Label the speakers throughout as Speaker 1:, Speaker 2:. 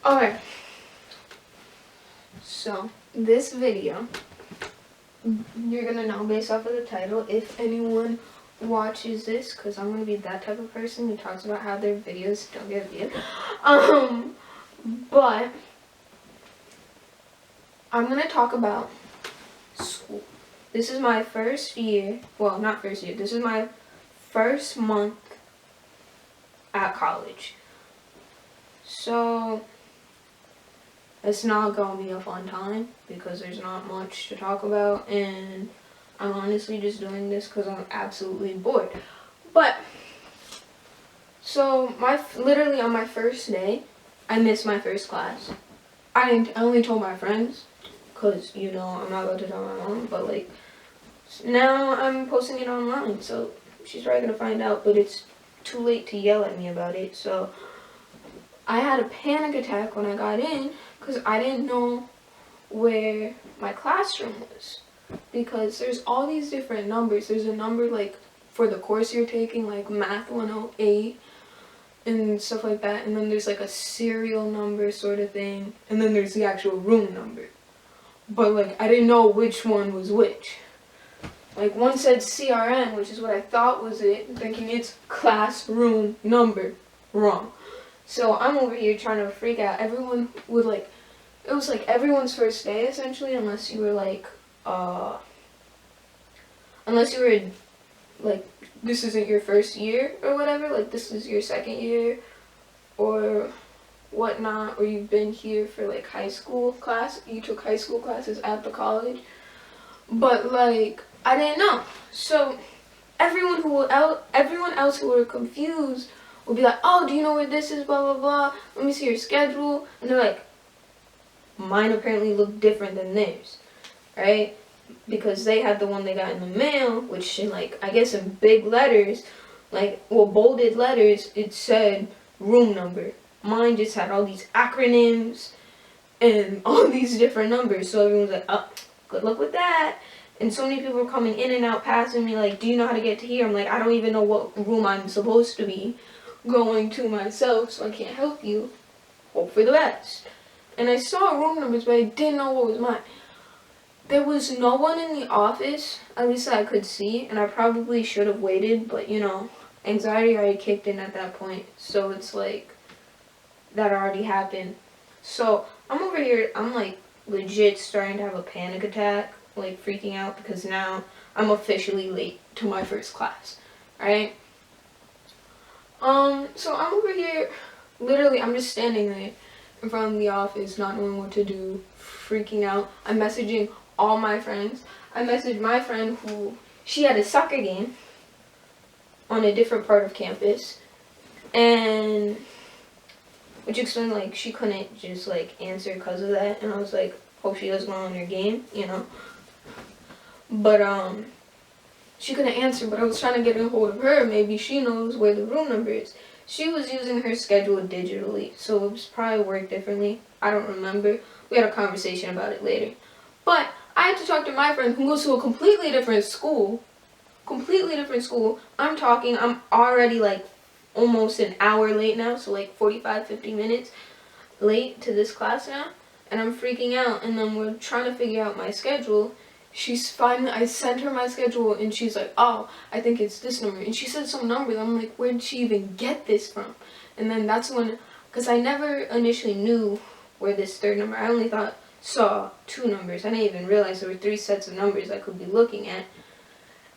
Speaker 1: Okay, so this video, you're gonna know based off of the title if anyone watches this, because I'm gonna be that type of person who talks about how their videos don't get viewed. But I'm gonna talk about school. This is my first year, well, not first year, this is my first month at college. So it's not gonna be a fun time because there's not much to talk about, and I'm honestly just doing this because I'm absolutely bored. But so literally on my first day, I missed my first class. I only told my friends because I'm not about to tell my mom, but like now I'm posting it online, so she's probably gonna find out, but it's too late to yell at me about it. So I had a panic attack when I got in because I didn't know where my classroom was, because there's all these different numbers. There's a number like for the course you're taking, like Math 108 and stuff like that, and then there's like a serial number sort of thing, and then there's the actual room number. But like I didn't know which one was which. Like one said CRN, which is what I thought was it, thinking it's classroom number. Wrong. So I'm over here trying to freak out. Everyone would like, it was like everyone's first day essentially, unless you were like, this isn't your first year or whatever, like this is your second year or whatnot, or you've been here for like high school class, you took high school classes at the college. But like, I didn't know. So everyone else who were confused would be like, oh, do you know where this is, blah, blah, blah, let me see your schedule. And they're like, mine apparently looked different than theirs, right? Because they had the one they got in the mail, which in like, I guess in big letters, like, well, bolded letters, it said room number. Mine just had all these acronyms and all these different numbers. So everyone's like, oh, good luck with that. And so many people were coming in and out, passing me like, do you know how to get to here? I'm like, I don't even know what room I'm supposed to be going to myself, so I can't help you. Hope for the best. And I saw room numbers, but I didn't know what was mine. There was no one in the office, at least I could see, and I probably should have waited, but anxiety already kicked in at that point, so it's like, that already happened. So I'm over here, I'm like legit starting to have a panic attack, like freaking out, because now I'm officially late to my first class, right? So I'm over here, literally, I'm just standing there in front of the office, not knowing what to do, freaking out. I'm messaging all my friends. I messaged my friend who, she had a soccer game on a different part of campus, and which explained like she couldn't just like answer because of that, and I was like, hope she does well in her game, But she couldn't answer, but I was trying to get a hold of her. Maybe she knows where the room number is. She was using her schedule digitally, so it was probably worked differently. I don't remember. We had a conversation about it later. But I had to talk to my friend who goes to a completely different school. I'm already like almost an hour late now, so like 45-50 minutes late to this class now, and I'm freaking out, and then we're trying to figure out my schedule. I sent her my schedule, and she's like, oh, I think it's this number, and she said some number, and I'm like, where did she even get this from? And then that's when, because I never initially knew where this third number, I only saw two numbers. I didn't even realize there were three sets of numbers I could be looking at.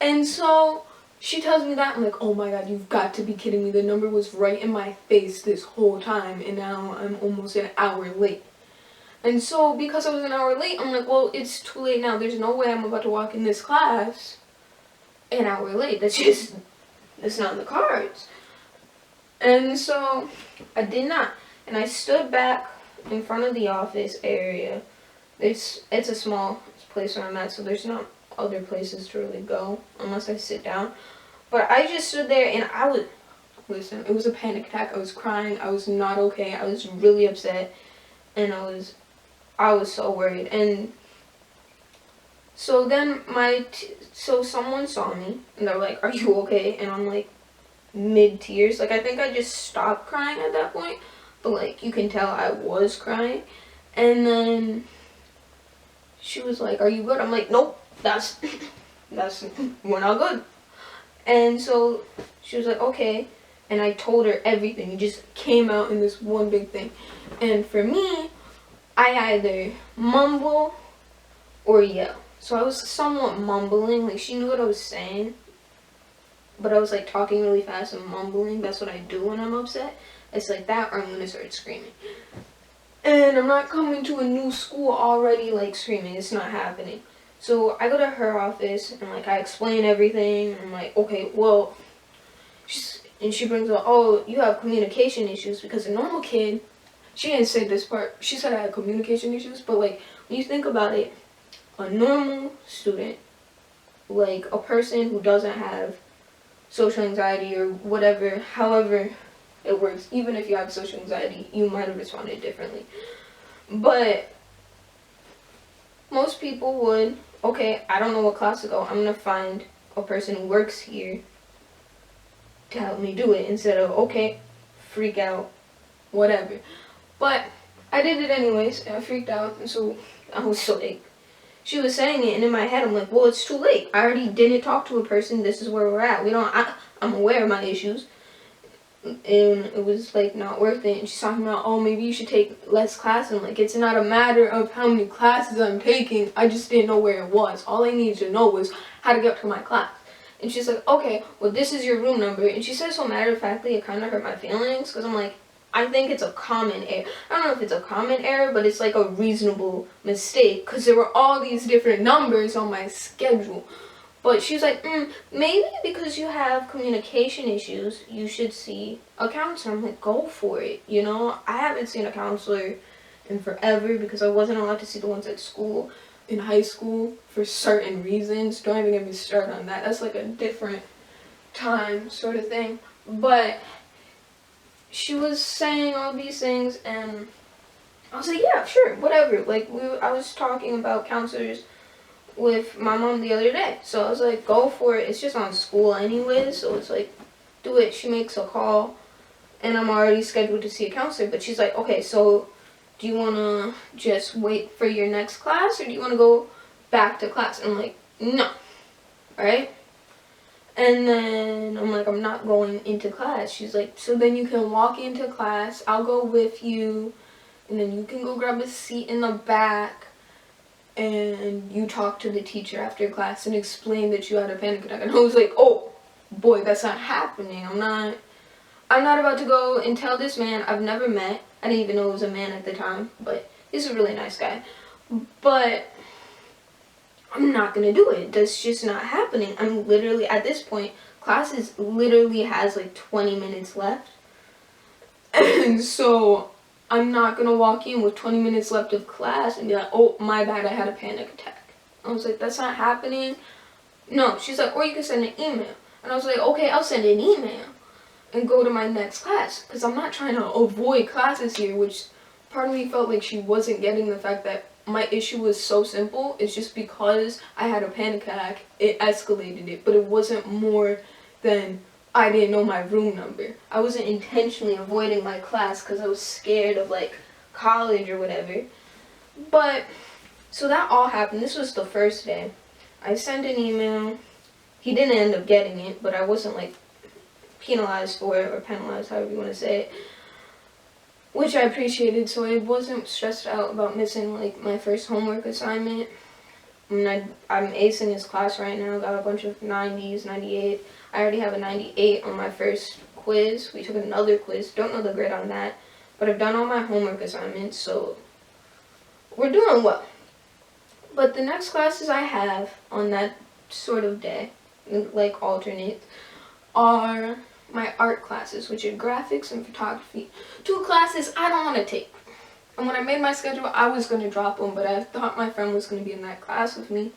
Speaker 1: And so she tells me that, I'm like, oh my god, you've got to be kidding me. The number was right in my face this whole time, and now I'm almost an hour late. And so because I was an hour late, I'm like, well, it's too late now. There's no way I'm about to walk in this class an hour late. That's not in the cards. And so I did not. And I stood back in front of the office area. It's a small place where I'm at, so there's not other places to really go unless I sit down. But I just stood there, and listen, it was a panic attack. I was crying. I was not okay. I was really upset, and I was so worried. And so then someone saw me, and they're like, are you okay? And I'm like mid tears. Like, I think I just stopped crying at that point, but like you can tell I was crying. And then she was like, "Are you good?" I'm like, "Nope, that's we're not good." And so she was like, "Okay." And I told her everything. It just came out in this one big thing. And for me, I either mumble or yell. So I was somewhat mumbling. Like, she knew what I was saying, but I was like talking really fast and mumbling. That's what I do when I'm upset. It's like that, or I'm gonna start screaming. And I'm not coming to a new school already like screaming. It's not happening. So I go to her office and like I explain everything. And I'm like, okay, well, and she brings up, "Oh, you have communication issues," because a normal kid, she didn't say this part. She said I had communication issues, but like when you think about it, a normal student, like a person who doesn't have social anxiety or whatever, however it works, even if you have social anxiety, you might have responded differently. But most people would, okay, I don't know what class to go. I'm going to find a person who works here to help me do it instead of, okay, freak out, whatever. But I did it anyways, and I freaked out, and so I was so like, she was saying it, and in my head, I'm like, well, it's too late. I already didn't talk to a person. This is where we're at. I'm aware of my issues, and it was like not worth it. And she's talking about, oh, maybe you should take less classes. I'm like, it's not a matter of how many classes I'm taking. I just didn't know where it was. All I needed to know was how to get to my class. And she's like, okay, well, this is your room number. And she said so matter-of-factly, it kind of hurt my feelings, because I'm like, I think it's a common error. I don't know if it's a common error, but it's like a reasonable mistake, because there were all these different numbers on my schedule. But she was like, maybe because you have communication issues, you should see a counselor. I'm like, go for it. You know, I haven't seen a counselor in forever because I wasn't allowed to see the ones at school, in high school, for certain reasons. Don't even get me started on that. That's like a different time sort of thing. But she was saying all these things, and I was like, yeah, sure, whatever. Like, I was talking about counselors with my mom the other day. So I was like, go for it. It's just on school anyways, so it's like, do it. She makes a call, and I'm already scheduled to see a counselor. But she's like, okay, so do you want to just wait for your next class, or do you want to go back to class? And I'm like, no, right? And then I'm like, I'm not going into class. She's like, so then you can walk into class. I'll go with you. And then you can go grab a seat in the back. And you talk to the teacher after class and explain that you had a panic attack. And I was like, oh, boy, that's not happening. I'm not about to go and tell this man I've never met. I didn't even know it was a man at the time. But he's a really nice guy. But I'm not going to do it. That's just not happening. I'm literally, at this point, classes literally has like 20 minutes left. And so I'm not going to walk in with 20 minutes left of class and be like, oh, my bad, I had a panic attack. I was like, that's not happening. No, she's like, or you can send an email. And I was like, okay, I'll send an email and go to my next class. Because I'm not trying to avoid classes here, which part of me felt like she wasn't getting the fact that my issue was so simple. It's just because I had a panic attack, it escalated it. But it wasn't more than I didn't know my room number. I wasn't intentionally avoiding my class because I was scared of like college or whatever. But so that all happened. This was the first day. I sent an email. He didn't end up getting it, but I wasn't like penalized for it, or penalized, however you want to say it, which I appreciated. So I wasn't stressed out about missing like my first homework assignment. I mean, I'm acing his class right now. Got a bunch of 90s, 98. I already have a 98 on my first quiz. We took another quiz. Don't know the grade on that. But I've done all my homework assignments, so we're doing well. But the next classes I have on that sort of day, like alternate, are my art classes, which are graphics and photography. 2 classes I don't want to take. And when I made my schedule, I was going to drop them, but I thought my friend was going to be in that class with me.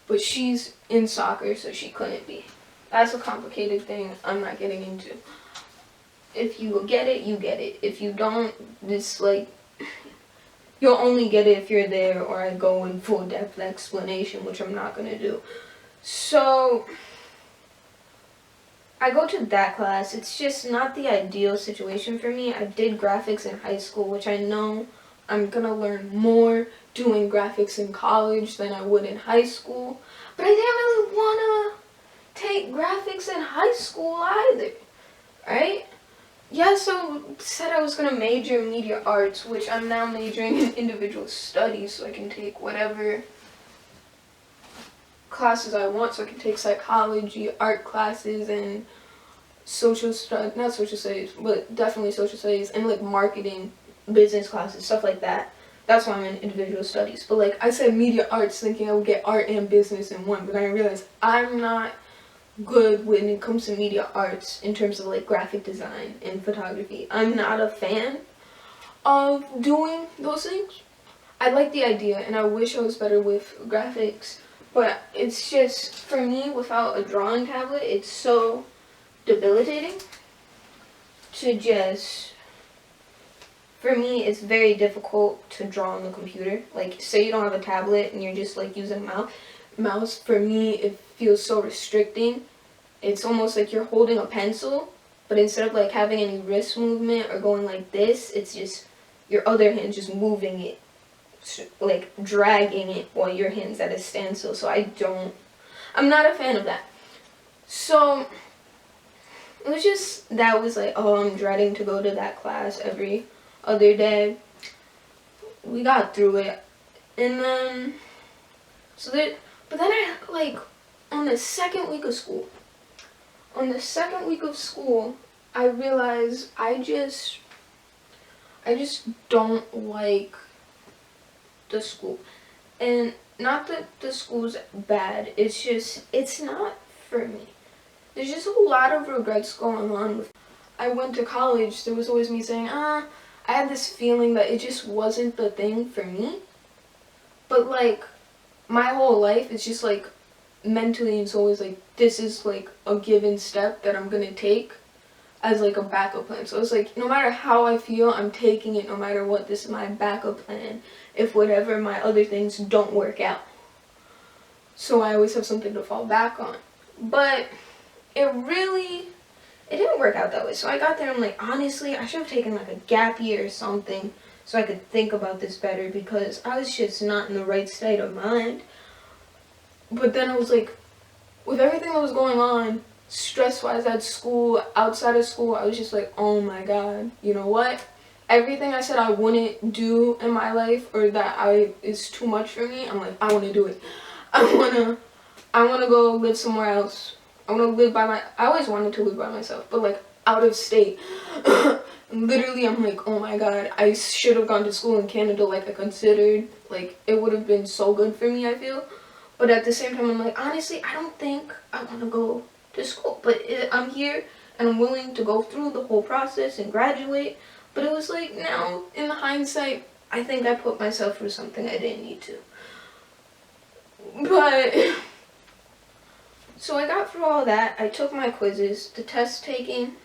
Speaker 1: But she's in soccer, so she couldn't be. That's a complicated thing I'm not getting into. If you get it, you get it. If you don't, this like, you'll only get it if you're there, or I go in full depth explanation, which I'm not going to do. So I go to that class. It's just not the ideal situation for me. I did graphics in high school, which I know I'm gonna learn more doing graphics in college than I would in high school. But I didn't really wanna take graphics in high school either, right? Yeah, so said I was gonna major in media arts, which I'm now majoring in individual studies, so I can take whatever classes I want. So I can take psychology, art classes, and not social studies, but definitely social studies, and like marketing, business classes, stuff like that. That's why I'm in individual studies. But like I said, media arts, thinking I would get art and business in one, but I realized I'm not good when it comes to media arts in terms of like graphic design and photography. I'm not a fan of doing those things. I like the idea and I wish I was better with graphics, but it's just, for me, without a drawing tablet, it's so debilitating to just, for me, it's very difficult to draw on the computer. Like, say you don't have a tablet and you're just like using a mouse, for me, it feels so restricting. It's almost like you're holding a pencil, but instead of like having any wrist movement or going like this, it's just your other hand just moving it, like dragging it while your hand's at a standstill. So I'm not a fan of that. So it was just, that was like, oh, I'm dreading to go to that class every other day. We got through it. And then, but then I, like, on the second week of school, I realized I just don't like the school. And not that the school's bad, it's just, it's not for me. There's just a lot of regrets going on with. I went to college, there was always me saying, I had this feeling that it just wasn't the thing for me. But like, my whole life, it's just like, mentally, it's always like, this is like a given step that I'm gonna take as like a backup plan. So it's like, no matter how I feel, I'm taking it no matter what. This is my backup plan if whatever my other things don't work out. So I always have something to fall back on. But it didn't work out that way. So I got there, I'm like, honestly, I should have taken like a gap year or something so I could think about this better, because I was just not in the right state of mind. But then I was like, with everything that was going on, stress-wise at school, outside of school, I was just like, oh my god, you know what? Everything I said I wouldn't do in my life, or that is too much for me, I'm like, I want to do it. I want to go live somewhere else. I always wanted to live by myself, but like out of state. Literally, I'm like, oh my god, I should have gone to school in Canada like I considered. Like, it would have been so good for me, I feel. But at the same time, I'm like, honestly, I don't think I want to go to school. But I'm here and I'm willing to go through the whole process and graduate. But it was like, now, in hindsight, I think I put myself through something I didn't need to. But so I got through all that. I took my quizzes. The test taking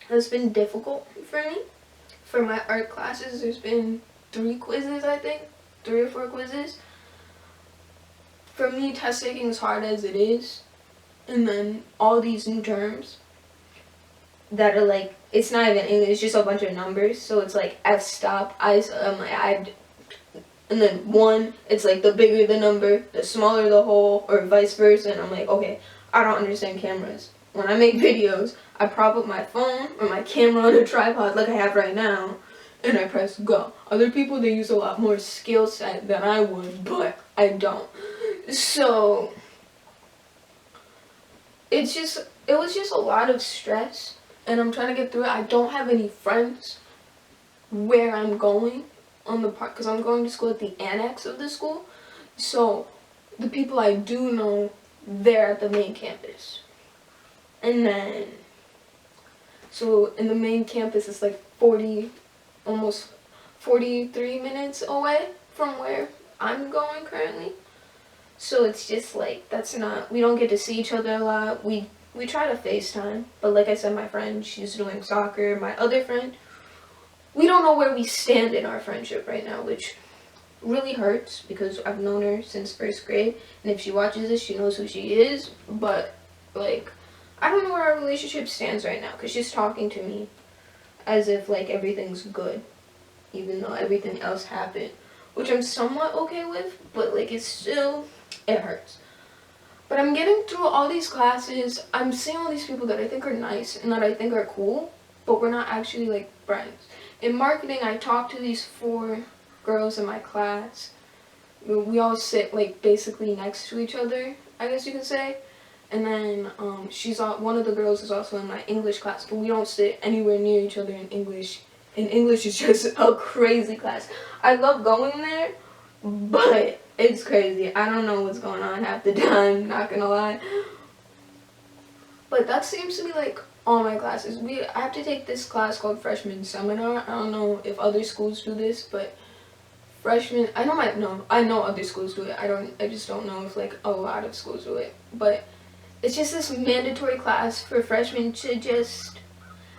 Speaker 1: has been difficult for me. For my art classes, there's been 3 quizzes, I think. 3 or 4 quizzes. For me, test taking is hard as it is. And then all these new terms that are like, it's not even English, it's just a bunch of numbers. So it's like f-stop, and then 1, it's like the bigger the number, the smaller the hole, or vice versa. And I'm like, okay, I don't understand cameras. When I make videos, I prop up my phone or my camera on a tripod like I have right now, and I press go. Other people, they use a lot more skill set than I would, but I don't. So it was just a lot of stress, and I'm trying to get through it. I don't have any friends where I'm going on the part, because I'm going to school at the annex of the school. So the people I do know, they're at the main campus. And then, so in the main campus, it's like almost 43 minutes away from where I'm going currently. So it's just like, we don't get to see each other a lot. We try to FaceTime, but like I said, my friend, she's doing soccer. My other friend, we don't know where we stand in our friendship right now, which really hurts, because I've known her since 1st grade, and if she watches this, she knows who she is. But like, I don't know where our relationship stands right now because she's talking to me as if like everything's good, even though everything else happened, which I'm somewhat okay with, but like it hurts. But I'm getting through all these classes. I'm seeing all these people that I think are nice and that I think are cool, but we're not actually like friends. In marketing, I talk to these 4 girls in my class. We all sit like basically next to each other, I guess you could say. And then one of the girls is also in my English class, but we don't sit anywhere near each other in English. And English is just a crazy class. I love going there, but it's crazy. I don't know what's going on half the time, not gonna lie. But that seems to be like all my classes. I have to take this class called Freshman Seminar. I don't know if other schools do this, but freshman, I know other schools do it. I just don't know if like a lot of schools do it. But it's just this mandatory class for freshmen to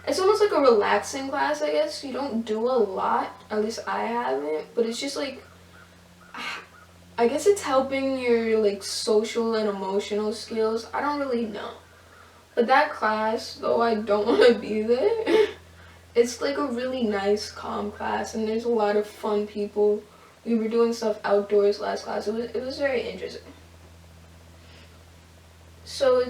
Speaker 1: it's almost like a relaxing class, I guess. You don't do a lot, at least I haven't, but it's just like, I guess it's helping your like social and emotional skills. I don't really know. But that class, though I don't want to be there, it's like a really nice, calm class, and there's a lot of fun people. We were doing stuff outdoors last class. It was very interesting. So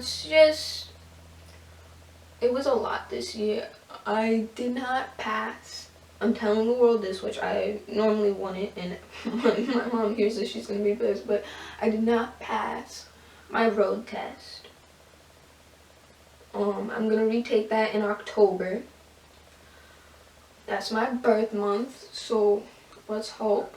Speaker 1: it was a lot this year. I did not pass. I'm telling the world this, which I normally wouldn't, and my mom hears this, she's gonna be pissed, but I did not pass my road test. I'm gonna retake that in October. That's my birth month, so let's hope.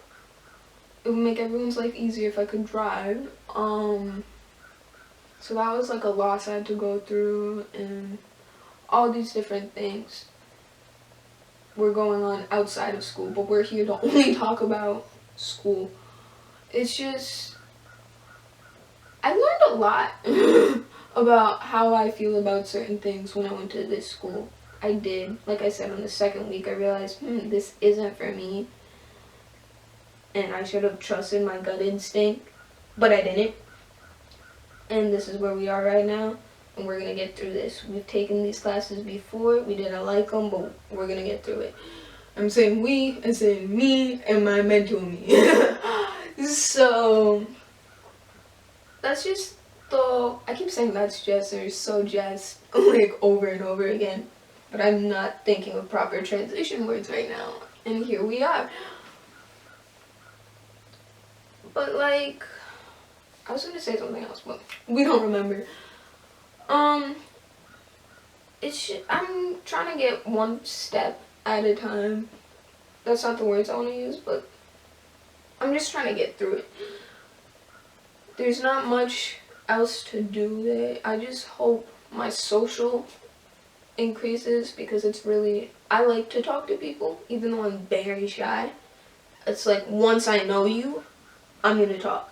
Speaker 1: It would make everyone's life easier if I could drive. So that was like a loss I had to go through, and all these different things were going on outside of school, but we're here to only talk about school. It's just, I learned a lot about how I feel about certain things when I went to this school. I did. Like I said, on the second week, I realized, this isn't for me. And I should have trusted my gut instinct, but I didn't. And this is where we are right now, and we're going to get through this. We've taken these classes before. We didn't like them, but we're going to get through it. I'm saying we, I'm saying me, and my mentor me. So, that's just I keep saying that's just, or so just, like over and over again. But I'm not thinking of proper transition words right now. And here we are. But like, I was gonna say something else, but we don't remember. I'm trying to get one step at a time. That's not the words I want to use, but I'm just trying to get through it. There's not much else to do there. I just hope my social increases, because I like to talk to people, even though I'm very shy. It's like, once I know you, I'm gonna talk.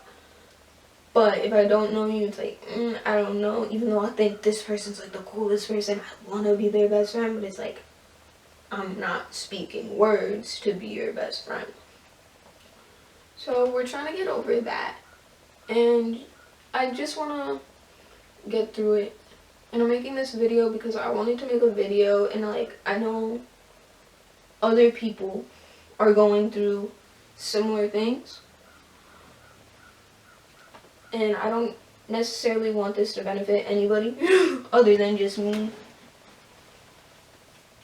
Speaker 1: But if I don't know you, it's like, I don't know. Even though I think this person's like the coolest person, I want to be their best friend, but it's like, I'm not speaking words to be your best friend. So we're trying to get over that. And I just want to get through it. And I'm making this video because I wanted to make a video, and like, I know other people are going through similar things. And I don't necessarily want this to benefit anybody other than just me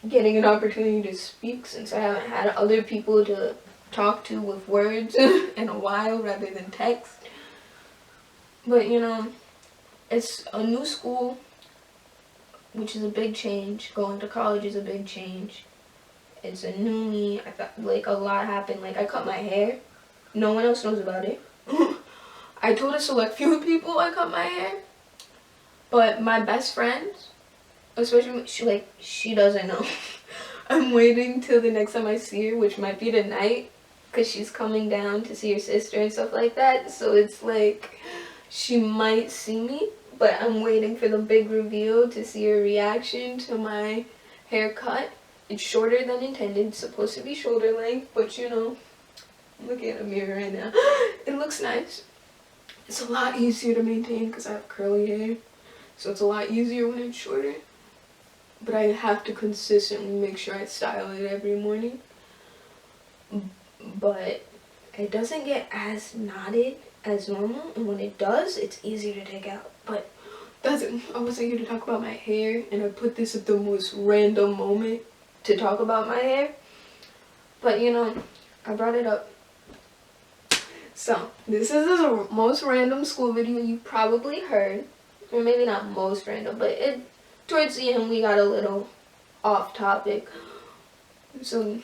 Speaker 1: getting an opportunity to speak, since I haven't had other people to talk to with words in a while rather than text. But you know, it's a new school, which is a big change. Going to college is a big change. It's a new me. I thought like a lot happened. Like, I cut my hair. No one else knows about it. I told a select few people I cut my hair, but my best friend, especially she doesn't know. I'm waiting till the next time I see her, which might be tonight, because she's coming down to see her sister and stuff like that. So it's like, she might see me, but I'm waiting for the big reveal to see her reaction to my haircut. It's shorter than intended. It's supposed to be shoulder length, but you know, I'm looking at a mirror right now. It looks nice. It's a lot easier to maintain because I have curly hair. so it's a lot easier when it's shorter. But I have to consistently make sure I style it every morning. But it doesn't get as knotted as normal, and when it does, it's easier to take out. But I wasn't here to talk about my hair, and I put this at the most random moment to talk about my hair. But you know, I brought it up. So, this is the most random school video you probably heard. Or maybe not most random, but towards the end we got a little off topic. So,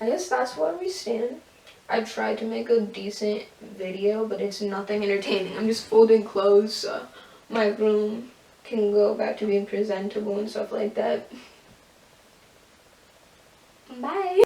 Speaker 1: I guess that's where we stand. I tried to make a decent video, but it's nothing entertaining. I'm just folding clothes so my room can go back to being presentable and stuff like that. Bye!